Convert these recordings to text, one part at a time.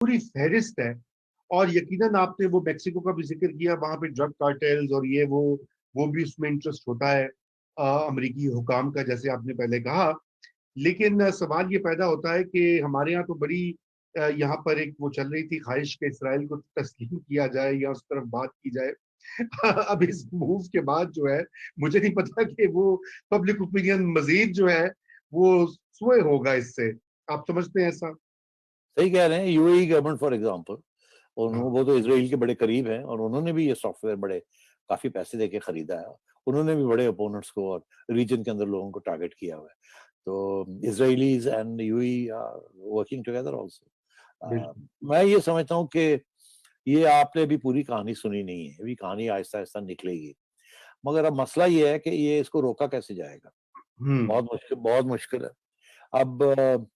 पूरी फहरिस्त है। और यकीनन आपने वो मेक्सिको का भी जिक्र किया, वहां पे ड्रग कार्टेल्स और ये वो भी उसमें इंटरेस्ट होता है अमेरिकी हुकाम का, जैसे आपने पहले कहा। लेकिन सवाल ये पैदा होता है कि हमारे यहाँ तो बड़ी यहाँ पर एक वो चल रही थी ख्वाहिश कि इसराइल को तस्लीम किया जाए या उस तरफ बात की जाए। अब इस मूव के बाद जो है, मुझे नहीं पता कि वो पब्लिक ओपिनियन मजीद जो है वो स्वय होगा इससे। आप समझते हैं ऐसा? सही कह रहे हैं। यूएई गवर्नमेंट फॉर एग्जांपल, और हाँ, वो तो इसराइल के बड़े करीब हैं, और उन्होंने भी ये सॉफ्टवेयर बड़े काफी पैसे देके खरीदा है। उन्होंने भी बड़े अपोनेंट्स को और रीजन के अंदर लोगों को टारगेट किया हुआ है। तो Israelis and UAE are working together also. बिल्कुल। मैं ये समझता हूँ कि ये आपने अभी पूरी कहानी सुनी नहीं है, अभी कहानी आहिस्ता आहिस्ता निकलेगी। मगर अब मसला ये है कि ये इसको रोका कैसे जाएगा। हम्म। बहुत मुश्किल है। अब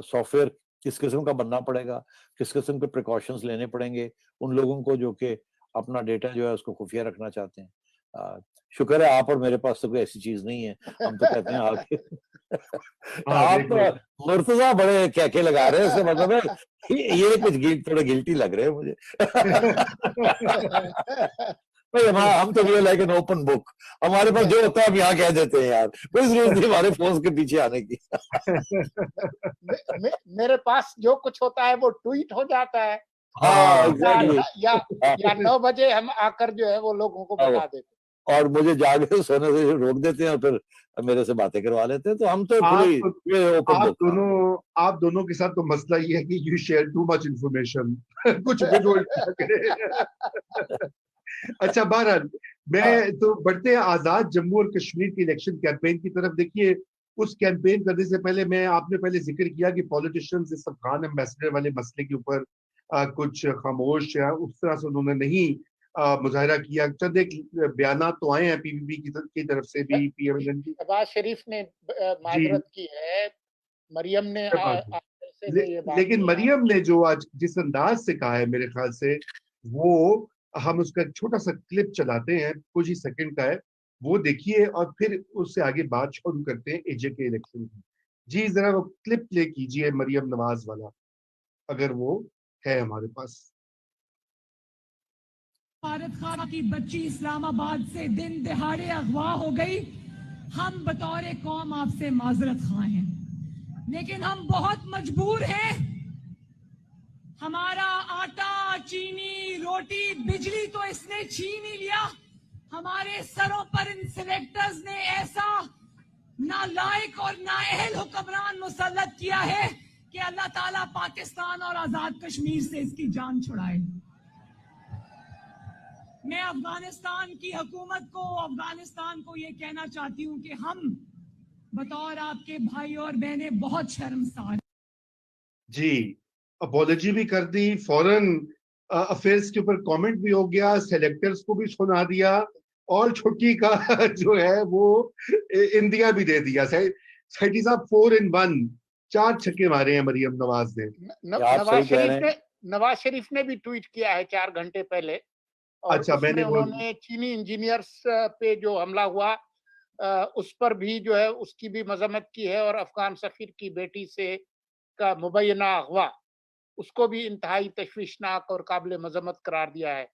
सॉफ्टवेयर किस किस्म का बनना पड़ेगा, किस किस्म के प्रिकॉशंस लेने पड़ेंगे उन लोगों को जो कि अपना डेटा जो है उसको खुफिया रखना चाहते हैं। शुक्र है आप और मेरे पास तो कोई ऐसी चीज नहीं है। हम तो कहते हैं आगे हाँ आप देखो। मुर्तजा बड़े कहके लगा रहे हैं, इसका मतलब है ये कुछ थोड़े गिल्टी लग रहे हैं मुझे। भाई हम तो real like an open book, हमारे पास जो होता है हम यहाँ कह देते हैं यार, कोई जरूरत नहीं हमारे फोन के पीछे आने की। मेरे पास जो कुछ होता है वो ट्वीट हो जाता है। हाँ या एग्जैक्टली। या 9 बजे हम आकर जो है वो लोगों को बता देते। और मुझे जागे सोने से रोक देते हैं और फिर मेरे से बातें करवा लेते हैं। तो हम तो खुले आप ओपन बुक। आप दोनों के साथ तो मसला ये है कि you share too much information. कुछ भी जो उल्टा करे। अच्छा, बहरहाल मैं तो बढ़ते हैं आजाद जम्मू और कश्मीर की इलेक्शन कैंपेन की तरफ। देखिए, उस कैंपेन करने से पहले आपने पहले जिक्र किया कि पॉलिटिशियंस इस अफगान एम्बेसडर वाले मसले के ऊपर कुछ खामोश या उस तरह से उन्होंने नहीं मुजाहरा किया। चंद एक बयान तो आए हैं पीपीपी की तरफ से भी, पीएमएल की। शहबाज शरीफ ने जी, माजरत की है। मरियम ने बात है। से ये बात लेकिन की है। मरियम ने जो आज जिस अंदाज से कहा है, मेरे ख्याल से वो, हम उसका एक छोटा सा क्लिप चलाते हैं, कुछ ही सेकंड का है, वो देखिए और फिर उससे आगे बात शुरू करते हैं एजे के इलेक्शन की। जी जरा वो क्लिप प्ले कीजिए मरियम नवाज वाला, अगर वो है हमारे पास। भारत खान की बच्ची इस्लामाबाद से दिन दिहाड़े अगवा हो गई। हम बतौर कौम आपसे माजरत खां हैं, लेकिन हम बहुत मजबूर हैं। हमारा आटा, चीनी, रोटी, बिजली तो इसने छीन ही लिया। हमारे सरों पर इन सिलेक्टर्स ने ऐसा नालायक और नाअहल हुक्मरान मुसल्लत किया है कि अल्लाह ताला पाकिस्तान और आजाद कश्मीर से इसकी जान छुड़ाए। मैं अफगानिस्तान की हुकूमत को, अफगानिस्तान को ये कहना चाहती हूँ कि हम बतौर आपके भाई और बहनें बहुत शर्मसार। जी, अपॉलॉजी भी कर दी, फॉरेन अफेयर्स के ऊपर कमेंट भी हो गया, सेलेक्टर्स को भी सुना दिया, और छुट्टी का जो है वो इंदिया भी दे दिया। सैटी साहब 4 in 1, 4 छक्के मारे हैं मरियम नवाज ने। नवाज शरीफ ने भी ट्वीट किया है 4 घंटे पहले, और अच्छा, उसमें उन्होंने चीनी इंजीनियर्स पे जो हमला हुआ उस पर भी जो है उसकी भी मजम्मत की है, और अफगान सफीर की बेटी से का मुबैना अगवा उसको भी इंतहाई तशवीशनाक और काबिल मजम्मत करार दिया है,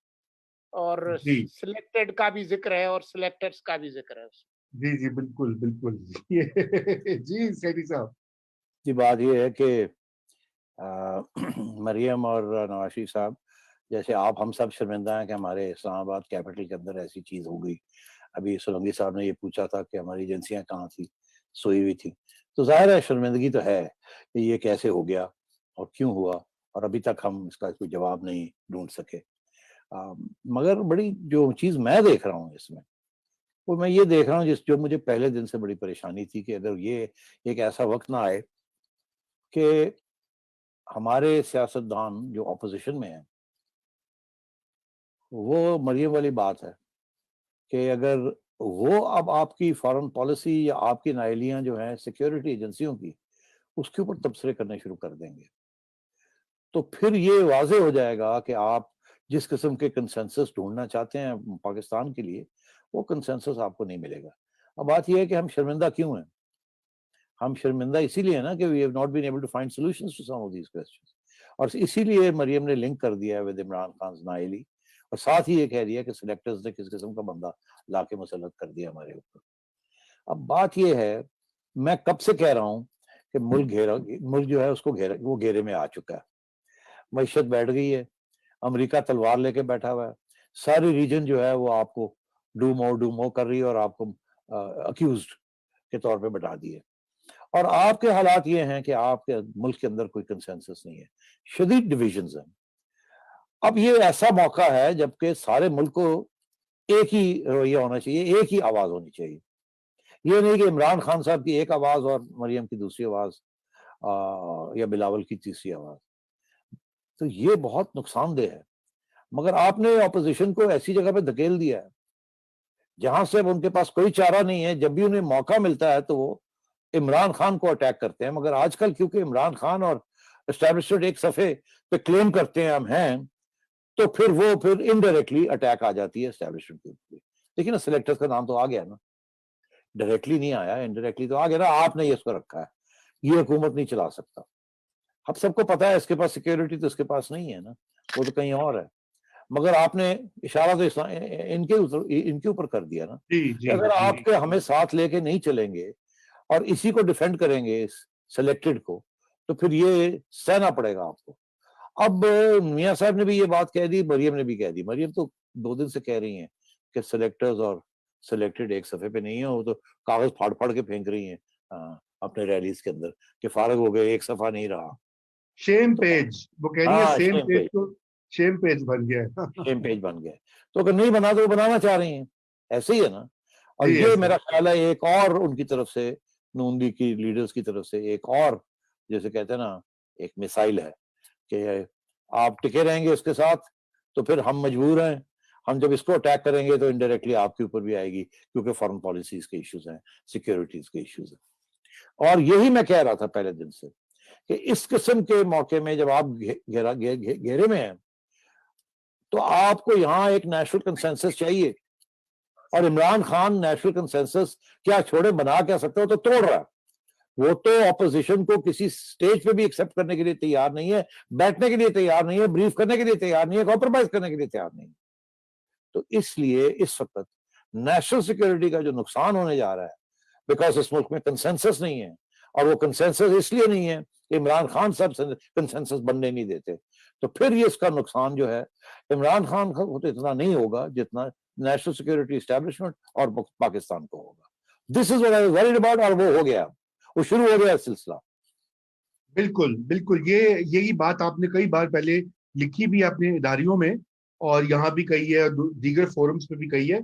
और सिलेक्टेड का भी जिक्र है और सिलेक्टर्स का भी जिक्र है। जी जी बिल्कुल बिल्कुल। जी सैदी साहब, की बात ये है कि मरियम और नवाज शरीफ साहब, जैसे आप हम सब शर्मिंदा हैं कि हमारे इस्लामाबाद कैपिटल के अंदर ऐसी चीज हो गई। अभी सोलंकी साहब ने ये पूछा था कि हमारी एजेंसियां कहाँ थी, सोई हुई थी। तो जाहिर है शर्मिंदगी तो है कि ये कैसे हो गया और क्यों हुआ, और अभी तक हम इसका कोई जवाब नहीं ढूंढ सके। मगर बड़ी जो चीज मैं देख रहा हूँ इसमें, वो मैं ये देख रहा हूँ जो मुझे पहले दिन से बड़ी परेशानी थी कि अगर ये एक ऐसा वक्त ना आए कि हमारे सियासतदान जो ऑपोजिशन में है, वो मरियम वाली बात है कि अगर वो अब आपकी फॉरेन पॉलिसी या आपकी नायलियां जो हैं सिक्योरिटी एजेंसियों की, उसके ऊपर तबसरे करने शुरू कर देंगे, तो फिर ये वाजे हो जाएगा कि आप जिस किस्म के कंसेंसस ढूंढना चाहते हैं पाकिस्तान के लिए, वो कंसेंसस आपको नहीं मिलेगा। अब बात यह है कि हम शर्मिंदा क्यों हैं? हम शर्मिंदा इसीलिए ना कि we have not been able to find solutions to some of these questions. और इसीलिए मरियम ने लिंक कर दिया है विद इमरान खान नाइली, और साथ ही ये कह दिया कि सिलेक्टर्स ने किस किस्म का बंदा लाके मुसल्लत कर दिया हमारे ऊपर। अब बात ये है, मैं कब से कह रहा हूं कि मुल्क जो है उसको वो घेरे में आ चुका है, मईशत बैठ गई है, अमेरिका तलवार लेके बैठा हुआ है, सारी रीजन जो है वो आपको डू मोर कर रही है और आपको अक्यूज्ड के तौर पे बैठा दी है। और आपके हालात ये हैं कि आपके मुल्क के अंदर कोई कंसेंसस नहीं है, शदीद डिविजन्स हैं। अब ये ऐसा मौका है जबकि सारे मुल्क को एक ही रवैया होना चाहिए, एक ही आवाज होनी चाहिए। ये नहीं कि इमरान खान साहब की एक आवाज और मरियम की दूसरी आवाज या बिलावल की तीसरी आवाज, तो ये बहुत नुकसानदेह है। मगर आपने ऑपोजिशन को ऐसी जगह पे धकेल दिया है जहां से अब उनके पास कोई चारा नहीं है। जब भी उन्हें मौका मिलता है तो वो इमरान खान को अटैक करते हैं, मगर आजकल क्योंकि इमरान खान और एस्टैब्लिशमेंट एक सफे पे क्लेम करते हैं हम हैं, तो फिर इनडायरेक्टली अटैक आ जाती है एस्टैब्लिशमेंट के ऊपर। देखिए ना, सिलेक्टर्स का नाम तो आ गया ना, डायरेक्टली नहीं आया, इनडायरेक्टली तो आ गया ना। आपने ये इसको रखा है, ये हुकूमत नहीं चला सकता। अब सबको पता है इसके पास सिक्योरिटी तो इसके पास नहीं है ना, वो तो कहीं और है। मगर आपने इशारा तो इनके ऊपर कर दिया ना जी कि अगर आपके हमें साथ लेके नहीं चलेंगे और इसी को डिफेंड करेंगे इस सिलेक्टेड को, तो फिर ये सहना पड़ेगा आपको। अब मियां साहब ने भी ये बात कह दी, मरियम ने भी कह दी। मरियम तो 2 दिन से कह रही हैं कि सिलेक्टर्स और सिलेक्टेड एक सफे पे नहीं है, वो तो कागज फाड़ फाड़ के फेंक रही हैं अपने रैलीज के अंदर कि फारग हो गए, एक सफा नहीं रहा। शेम पेज, वो कह रही है हाँ, सेम पेज तो शेम पेज बन गया है। शेम पेज बन गए। तो अगर नहीं बना तो वो बनाना चाह रही हैं, ऐसे ही है ना। और जी, ये ऐसे। मेरा ख्याल है एक और उनकी तरफ से, नून लीग की लीडर्स की तरफ से एक और, जैसे कहते हैं ना, एक मिसाइल है कि आप टिके रहेंगे उसके साथ तो फिर हम मजबूर हैं, हम जब इसको अटैक करेंगे तो इनडायरेक्टली आपके ऊपर भी आएगी, क्योंकि फॉरेन पॉलिसीज के इश्यूज हैं, सिक्योरिटीज के इश्यूज हैं। और यही मैं कह रहा था पहले दिन से कि इस किस्म के मौके में जब आप घेरे में हैं तो आपको यहां एक नेशनल कंसेंसस चाहिए। और इमरान खान नेशनल कंसेंसस क्या छोड़े, बना क्या सकते हो, तो तोड़ रहा है। वो तो ऑपोजिशन को किसी स्टेज पे भी एक्सेप्ट करने के लिए तैयार नहीं है, बैठने के लिए तैयार नहीं है, ब्रीफ करने के लिए तैयार नहीं है, कॉम्प्रोमाइज करने के लिए तैयार नहीं है। तो इसलिए इस वक्त नेशनल सिक्योरिटी का जो नुकसान होने जा रहा है, बिकॉज इस मुल्क में कंसेंसस नहीं है, और वो कंसेंसस इसलिए नहीं है कि इमरान खान साहब कंसेंसस बनने नहीं देते, तो फिर ये इसका नुकसान जो है इमरान खान को तो इतना नहीं होगा जितना नेशनल सिक्योरिटी एस्टैब्लिशमेंट और पाकिस्तान को होगा। This is what I was worried about, और वो हो गया, वो शुरू हो गया सिलसिला। बिल्कुल बिल्कुल, यही बात आपने कई बार पहले लिखी भी अपने इदारियों में और यहाँ भी कही है, दीगर फोरम्स पे भी कही है